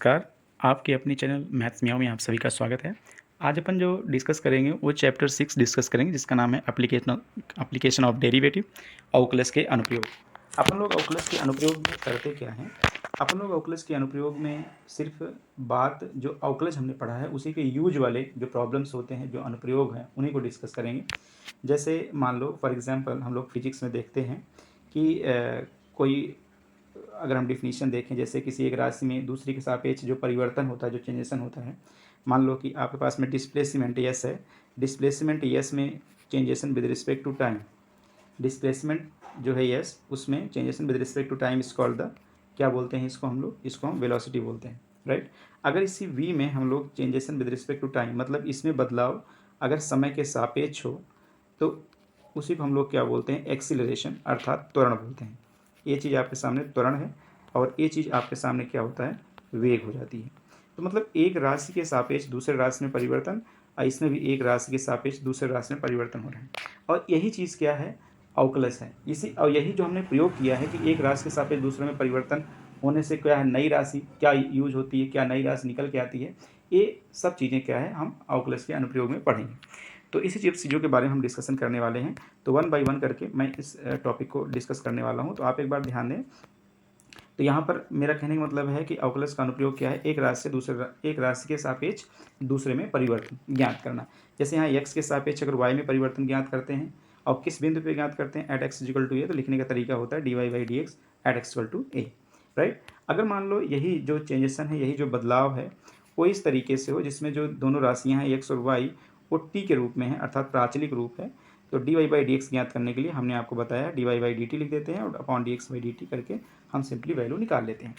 नमस्कार। आपके अपने चैनल मैथ्स मियाओं में आप सभी का स्वागत है। आज अपन जो डिस्कस करेंगे वो चैप्टर 6 डिस्कस करेंगे, जिसका नाम है एप्लीकेशन ऑफ डेरिवेटिव, अवकलज के अनुप्रयोग। अपन लोग अवकलज के अनुप्रयोग में करते क्या हैं? अपन लोग अवकलज के अनुप्रयोग में सिर्फ बात जो अवकलज हमने पढ़ा है उसी के यूज वाले जो प्रॉब्लम्स होते हैं, जो अनुप्रयोग हैं, उन्हीं को डिस्कस करेंगे। जैसे मान लो फॉर एग्जांपल हम लोग फिजिक्स में देखते हैं कि कोई अगर हम डिफिनीशन देखें, जैसे किसी एक राशि में दूसरी के सापेक्ष जो परिवर्तन होता है, जो चेंजेशन होता है, मान लो कि आपके पास में डिस्प्लेसमेंट यस है, डिस्प्लेसमेंट यस में चेंजेशन with respect to time, displacement जो है यस उसमें चेंजेशन with respect to time is called the, क्या बोलते हैं इसको हम लोग, इसको हम वेलोसिटी बोलते हैं, राइट। अगर इसी वी में हम लोग चेंजेशन विद रिस्पेक्ट टू टाइम, मतलब इसमें बदलाव अगर समय के सापेक्ष हो तो उसी को हम लोग क्या बोलते हैं, एक्सीलरेशन अर्थात त्वरण बोलते हैं। ये चीज़ आपके सामने त्वरण है और ये चीज़ आपके सामने क्या होता है, वेग हो जाती है। तो मतलब एक राशि के सापेक्ष दूसरे राशि में परिवर्तन, और इसमें भी एक राशि के सापेक्ष दूसरे राशि में परिवर्तन हो रहा है, और यही चीज़ क्या है, अवकलज है। इसी और यही जो हमने प्रयोग किया है कि एक राशि के सापेक्ष दूसरे में परिवर्तन होने से क्या है, नई राशि क्या यूज होती है, क्या नई राशि निकल के आती है, ये सब चीज़ें क्या है हम अवकलज के अनुप्रयोग में पढ़ेंगे। तो इसी चीज़ों के बारे में हम डिस्कशन करने वाले हैं। तो वन बाय वन करके मैं इस टॉपिक को डिस्कस करने वाला हूँ। तो आप एक बार ध्यान दें। तो यहाँ पर मेरा कहने का मतलब है कि अवकलज का अनुप्रयोग क्या है, एक राशि के सापेक्ष दूसरे में परिवर्तन ज्ञात करना। जैसे यहाँ x के सापेक्ष अगर y में परिवर्तन ज्ञात करते हैं और किस बिंदु पे ज्ञात करते हैं, at x equal to a, तो लिखने का तरीका होता है d y by d x at x equal to a, right. अगर मान लो यही जो चेंजेशन है, यही जो बदलाव है, वो इस तरीके से हो जिसमें जो दोनों राशियाँ हैं x और y वो t के रूप में है, अर्थात प्राचलिक रूप है। तो d y by d x ज्ञात करने के लिए हमने आपको बताया d y by D t लिख देते हैं और upon d x by D t करके हम सिंपली वैल्यू निकाल लेते हैं।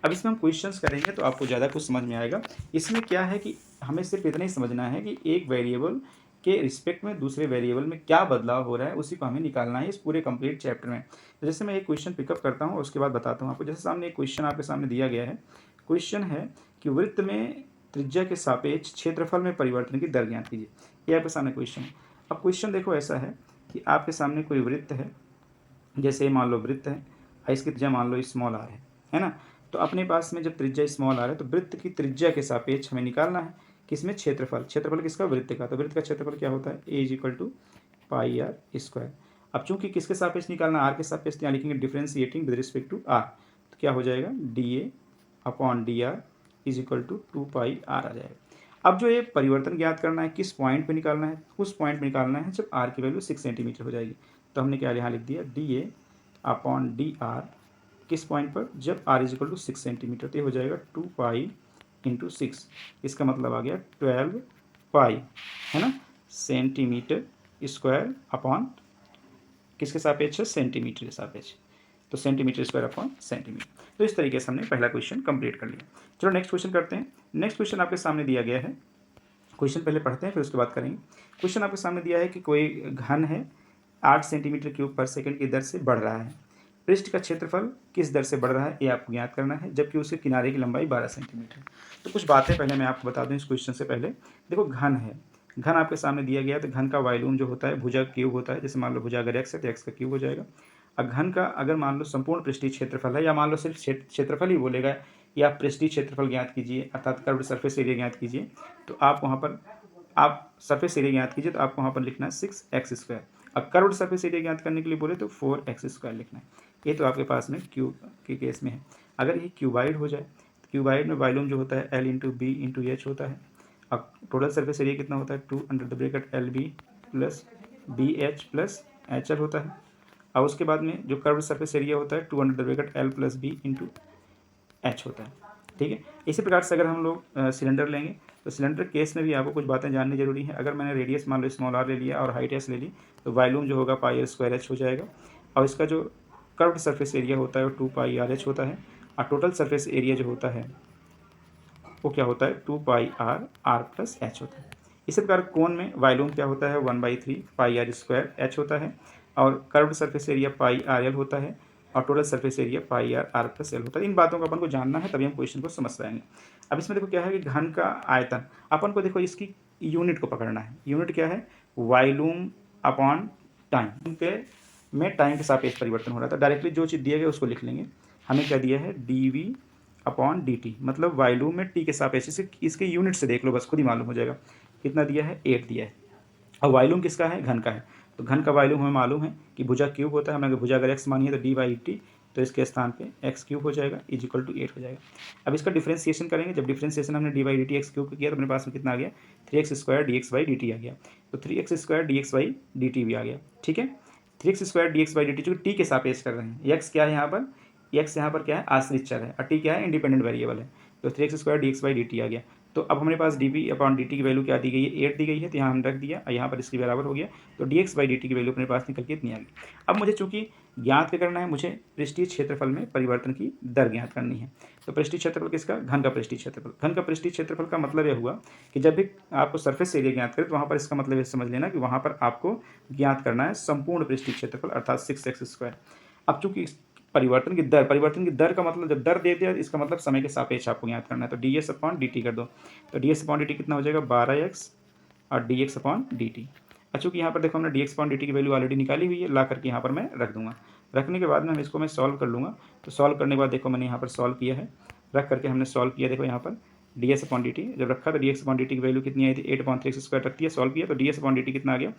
अब इसमें हम क्वेश्चंस करेंगे तो आपको ज़्यादा कुछ समझ में आएगा। इसमें क्या है कि हमें सिर्फ इतना ही समझना है कि एक वेरिएबल के रिस्पेक्ट में दूसरे वेरिएबल में क्या बदलाव हो रहा है, उसी को हमें निकालना है इस पूरे कंप्लीट चैप्टर में। तो जैसे मैं एक क्वेश्चन पिकअप करता हूँ और उसके बाद बताता हूँ आपको। जैसे सामने एक क्वेश्चन आपके सामने दिया गया है। क्वेश्चन है कि वृत्त में त्रिज्या के सापेक्ष क्षेत्रफल में परिवर्तन की दर ज्ञात कीजिए। ये आपके सामने क्वेश्चन है। अब क्वेश्चन देखो ऐसा है कि आपके सामने कोई वृत्त है, जैसे मान लो वृत्त है और इसकी त्रिज्या मान लो स्मॉल आर है ना। तो अपने पास में जब त्रिज्या स्मॉल आर है तो वृत्त की त्रिज्या के सापेक्ष हमें निकालना है किसमें, क्षेत्रफल। क्षेत्रफल किसका, वृत्त का। तो वृत्त का क्षेत्रफल क्या होता है, A is equal to pi R square. अब चूंकि किसके सापेक्ष निकालना, आर के सापेक्ष, यहाँ लिखेंगे differentiating with respect to R, तो क्या हो जाएगा, D A upon D R is equal to 2 pi R आ जाएगा। अब जो ये परिवर्तन ज्ञात करना है किस पॉइंट पे निकालना है, उस पॉइंट पे निकालना है जब आर की वैल्यू 6 सेंटीमीटर हो जाएगी। तो हमने क्या यहाँ लिख दिया, डी ए अपॉन डी आर किस पॉइंट पर, जब r is equal to 6 centimetre. तो ये हो जाएगा 2 पाई इंटू 6, इसका मतलब आ गया 12 पाई, है ना, सेंटीमीटर स्क्वायर अपॉन किसके सापेक्ष है, सेंटीमीटर के सापेक्ष। तो सेंटीमीटर स्क्वायर अपॉन सेंटीमीटर। तो इस तरीके से हमने पहला क्वेश्चन कंप्लीट कर लिया। चलो नेक्स्ट क्वेश्चन करते हैं। नेक्स्ट क्वेश्चन आपके सामने दिया गया है। क्वेश्चन पहले पढ़ते हैं फिर उसके बाद करेंगे। क्वेश्चन आपके सामने दिया है कि कोई घन है 8 सेंटीमीटर क्यूब पर सेकंड की दर से बढ़ रहा है। पृष्ठ का क्षेत्रफल किस दर से बढ़ रहा है ये आपको ज्ञात करना है, जबकि उसके किनारे की लंबाई 12 सेंटीमीटर। तो कुछ बातें पहले मैं आपको बता दूं इस क्वेश्चन से पहले। देखो घन है, घन आपके सामने दिया गया है, तो घन का वॉल्यूम जो होता है भुजा क्यूब होता है। जैसे मान लो भुजा अगर एक्स है तो एक्स का क्यूब हो जाएगा। और घन का अगर मान लो संपूर्ण पृष्ठीय क्षेत्रफल है, या मान लो सिर्फ क्षेत्रफल ही बोलेगा, या पृष्ठीय क्षेत्रफल ज्ञात कीजिए अर्थात कर्व्ड सरफेस एरिया ज्ञात कीजिए, तो आप वहाँ पर आप सरफेस एरिया ज्ञात कीजिए, तो आपको वहाँ पर लिखना है 6x²। अब कर्व्ड सरफेस एरिया ज्ञात करने के लिए बोले तो 4x² लिखना है। ये तो आपके पास में क्यूब के केस में है। अगर ये क्यूबाइड हो जाए तो क्यूबाइड में वॉल्यूम जो होता है L into b into h होता है। अब टोटल सरफेस एरिया कितना होता है, 2 under the bracket LB plus BH plus HL होता है। और उसके बाद में जो कर्व्ड सरफेस एरिया होता है 2 under the bracket L plus B into H होता है, ठीक है। इसी प्रकार से अगर हम लोग सिलेंडर लेंगे तो सिलेंडर केस में भी आपको कुछ बातें जाननी जरूरी है। अगर मैंने रेडियस मान लो स्मॉल आर ले लिया और हाइट एस ले ली, तो वॉल्यूम जो होगा पाई स्क्वायर एच हो जाएगा। और इसका जो कर्व्ड सरफेस एरिया होता है वो 2 पाई आर एच होता है। और टोटल सरफेस एरिया जो होता है वो क्या होता है, 2 पाई आर प्लस एच होता है। इसी प्रकार कोण में वॉल्यूम क्या होता है, 1/3 पाई आर स्क्वायर एच होता है। और curved surface area pi r l होता है। और total surface area pi r r plus l होता है। इन बातों को अपन को जानना है, तभी हम क्वेश्चन को समझ पाएंगे। अब इसमें देखो क्या है कि घन का आयतन, अपन को देखो इसकी यूनिट को पकड़ना है। यूनिट क्या है, वॉल्यूम अपॉन टाइम पे में टाइम के सापेक्ष परिवर्तन हो रहा था। डायरेक्टली जो चीज़ दिया गया उसको लिख लेंगे। हमें क्या दिया है, d v upon D t, मतलब वॉल्यूम में टी के सापेक्ष, इसके यूनिट से देख लो बस, खुद ही मालूम हो जाएगा। कितना दिया है, 8 दिया है। और वॉल्यूम किसका है, घन का है, तो घन का वॉल्यूम हमें मालूम है कि भुजा क्यूब होता है। हमें अगर भुजा अगर एक्स मानी है तो डी बाई टी, तो इसके स्थान पे एक्स क्यूब हो जाएगा इज इक्वल टू 8 हो जाएगा। अब इसका डिफ्रेंसिएशन करेंगे, जब डिफ्रेंसिएशन हमने D by D T X cube किया तो अपने पास में कितना आ गया, 3x square D x by D T आ गया। तो 3x square D x by D T भी आ गया, ठीक है। 3x square D x by D T, जो टी के सापेक्ष कर रहे हैं, एक्स क्या है यहाँ पर, एक्स यहाँ पर क्या है, आश्रित चर है, और टी क्या है, इंडिपेंडेंट वेरिएबल है। तो 3x square D x by D T आ गया। तो अब हमारे पास D B upon D T की वैल्यू क्या दी गई है, 8 दी गई है, तो यहाँ हमने रख दिया और यहाँ पर इसके बराबर हो गया। तो D x by D T की वैल्यू अपने पास निकल के इतनी आ गई। अब मुझे चूंकि ज्ञात क्या करना है, मुझे पृष्ठीय क्षेत्रफल में परिवर्तन की दर ज्ञात करनी है। तो पृष्ठीय क्षेत्रफल किसका, घन का पृष्ठीय क्षेत्रफल। घन का पृष्ठीय क्षेत्रफल का मतलब यह हुआ कि जब भी आपको सरफेस एरिया ज्ञात करें तो वहाँ पर इसका मतलब ये समझ लेना कि वहाँ पर आपको ज्ञात करना है संपूर्ण पृष्ठीय क्षेत्रफल अर्थात 6x स्क्वायर। अब चूंकि परिवर्तन की दर का मतलब, जब दर दे दिया इसका मतलब समय के सापेक्ष आपको ज्ञात करना है। तो D S upon D T कर दो, तो D S upon D T कितना हो जाएगा, 12x और D x upon D T. चूँकि यहाँ पर देखो हमने D x upon D T की वैल्यू ऑलरेडी निकाली हुई है, ला करके यहाँ पर मैं रख दूंगा। रखने के बाद में इसको मैं सॉल्व कर लूँगा। तो सॉल्व करने के बाद देखो मैंने यहाँ पर सॉल्व किया है, रख करके हमने सॉल्व किया। देखो यहाँ पर D S upon D T जब रखा तो D x upon D T की वैल्यू कितनी आई थी, 8/3 स्क्वायर रख दिया, सॉल्व किया। तो D S upon D T कितना आ गया,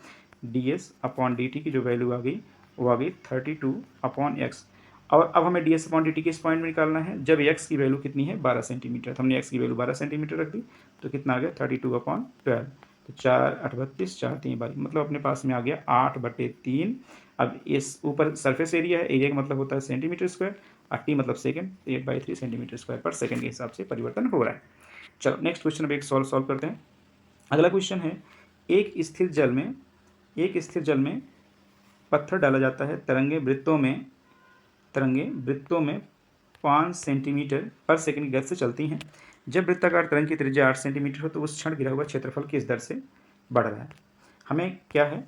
D S upon D T की जो वैल्यू आ गई वो आ गई 32/x। और अब हमें D S upon D T किस पॉइंट में निकालना है, जब x की वैल्यू कितनी है, 12 सेंटीमीटर। तो हमने x की वैल्यू 12 सेंटीमीटर रख दी, तो कितना आ गया 32/12। तो 4/8 4 3 12, मतलब अपने पास में आ गया 8/3। अब इस ऊपर सरफेस एरिया है, एरिया का मतलब होता है सेंटीमीटर स्क्वायर, और टी मतलब सेकंड, 8/3 सेंटीमीटर स्क्वायर पर सेकंड के हिसाब से परिवर्तन हो रहा है। चलो नेक्स्ट क्वेश्चन अब एक सॉल्व करते हैं। अगला क्वेश्चन है, एक स्थिर जल में पत्थर डाला जाता है, तरंगे वृत्तों में 5 सेंटीमीटर पर सेकंड की गति से चलती हैं। जब वृत्ताकार तरंग की त्रिज्या 8 सेंटीमीटर हो तो उस क्षण गिरा हुआ क्षेत्रफल किस दर से बढ़ रहा है। हमें क्या है,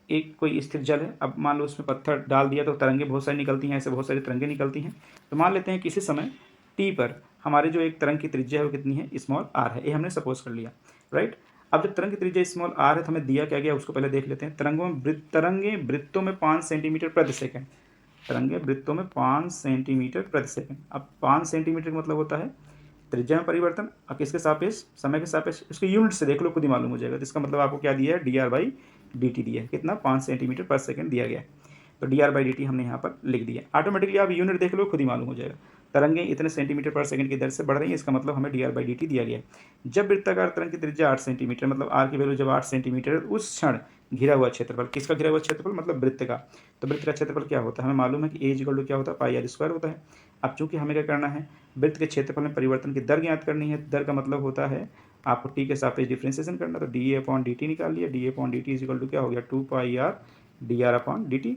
एक कोई स्थिर जल है, अब मान लो उसमें पत्थर डाल दिया तो तरंगे बहुत सारी निकलती हैं, ऐसे बहुत सारी तरंगे निकलती हैं। तो मान लेते हैं किसी समय टी पर हमारे जो एक तरंग की त्रिज्या है वो कितनी है, स्मॉल आर है, ये हमने सपोज कर लिया, राइट। अब जब तरंग की त्रिज्या स्मॉल आर है तो हमें दिया क्या गया उसको पहले देख लेते हैं। तरंगे वृत्तों में 5 सेंटीमीटर प्रति सेकंड, तरंगे वृत्तों में 5 सेंटीमीटर प्रति सेकंड। अब 5 सेंटीमीटर का मतलब होता है त्रिज्या में परिवर्तन, अब किसके सापेक्ष, समय के सापेक्ष, उसके यूनिट से देख लो खुद ही मालूम हो जाएगा। तो इसका मतलब आपको क्या दिया है, D R by D T दिया है, कितना 5 सेंटीमीटर पर सेकंड दिया गया है। तो D R by D T हमने यहाँ पर लिख दिया, ऑटोमेटिकली आप यूनिट देख लो खुद ही मालूम हो जाएगा। तरंगे इतने सेंटीमीटर पर सेकंड की दर से बढ़ रही है, इसका मतलब हमें D R by D T दिया गया है। जब वृत्ताकार तरंग की त्रिज्या 8 सेंटीमीटर, मतलब आर की वैल्यू जब 8 सेंटीमीटर, उस क्षण घिरा हुआ क्षेत्रफल, किसका घिरा हुआ क्षेत्रफल, मतलब वृत्त का। तो वृत्त का क्षेत्रफल क्या होता है, हमें मालूम है कि ए इक्वल टू क्या होता है, पाई आर स्क्वायर होता है। अब चूंकि हमें क्या करना है, वृत्त के क्षेत्रफल में परिवर्तन की दर ज्ञात करनी है। दर का मतलब होता है आपको टी के सापेक्ष डिफ्रेंसिएशन करना। तो डी ए अपॉन डी टी निकाल लिया, D A upon D T is equal to क्या हो गया, 2 pi R D R upon D T.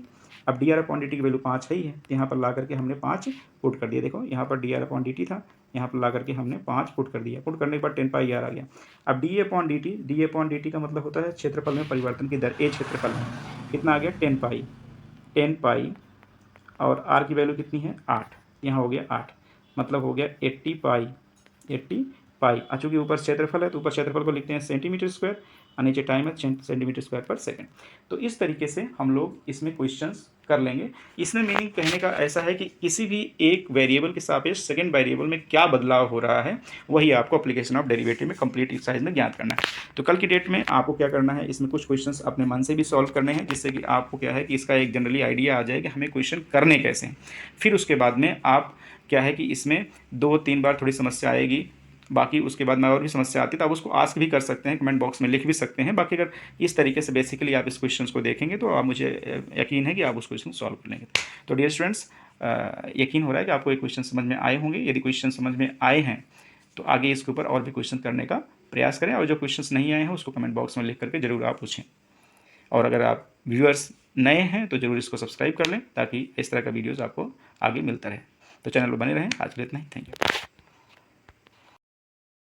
अब D R upon D T की वैल्यू 5 है ही है, यहाँ पर ला करके हमने 5 पुट कर दिया। देखो यहाँ पर D R upon D T था, यहाँ पर ला करके हमने 5 पुट कर दिया। पुट करने के बाद 10 पाई आर आ गया। अब D A upon D T का मतलब होता है क्षेत्रफल में परिवर्तन की दर, ए क्षेत्रफल में कितना आ गया 10 पाई, और आर की वैल्यू कितनी है 8, यहाँ हो गया 8, मतलब हो गया 80 पाई। चूँकि ऊपर क्षेत्रफल है तो ऊपर क्षेत्रफल को लिखते हैं सेंटीमीटर स्क्वायर और नीचे टाइम है सेंटीमीटर स्क्वायर पर सेकंड। तो इस तरीके से हम लोग इसमें क्वेश्चंस कर लेंगे। इसमें मीनिंग कहने का ऐसा है कि किसी भी एक वेरिएबल के सापेक्ष सेकंड वेरिएबल में क्या बदलाव हो रहा है, वही आपको एप्लीकेशन ऑफ डेरिवेटिव में कंप्लीट एक्सरसाइज में ज्ञात करना है। तो कल की डेट में आपको क्या करना है, इसमें कुछ क्वेश्चंस अपने मन से भी सॉल्व करने हैं, जिससे कि आपको क्या है कि इसका एक जनरली आइडिया आ जाए कि हमें क्वेश्चन करने कैसे हैं। फिर उसके बाद में आप क्या है कि इसमें 2-3 बार थोड़ी समस्या आएगी, बाकी उसके बाद में और भी समस्या आती है तो आप उसको आस्क भी कर सकते हैं, कमेंट बॉक्स में लिख भी सकते हैं। बाकी अगर इस तरीके से बेसिकली आप इस क्वेश्चन को देखेंगे तो आप, मुझे यकीन है कि आप उस क्वेश्चन को सॉल्व कर लेंगे। तो डियर स्टूडेंट्स, यकीन हो रहा है कि आपको ये क्वेश्चन समझ में आए होंगे। यदि क्वेश्चन समझ में आए हैं तो आगे इसके ऊपर और भी क्वेश्चन करने का प्रयास करें, और जो क्वेश्चन नहीं आए हैं उसको कमेंट बॉक्स में लिख करके जरूर आप पूछें। और अगर आप व्यूअर्स नए हैं तो ज़रूर इसको सब्सक्राइब कर लें, ताकि इस तरह का वीडियोज़ आपको आगे मिलता रहे। तो चैनल पर बने रहें। आज के लिए इतना ही, थैंक यू।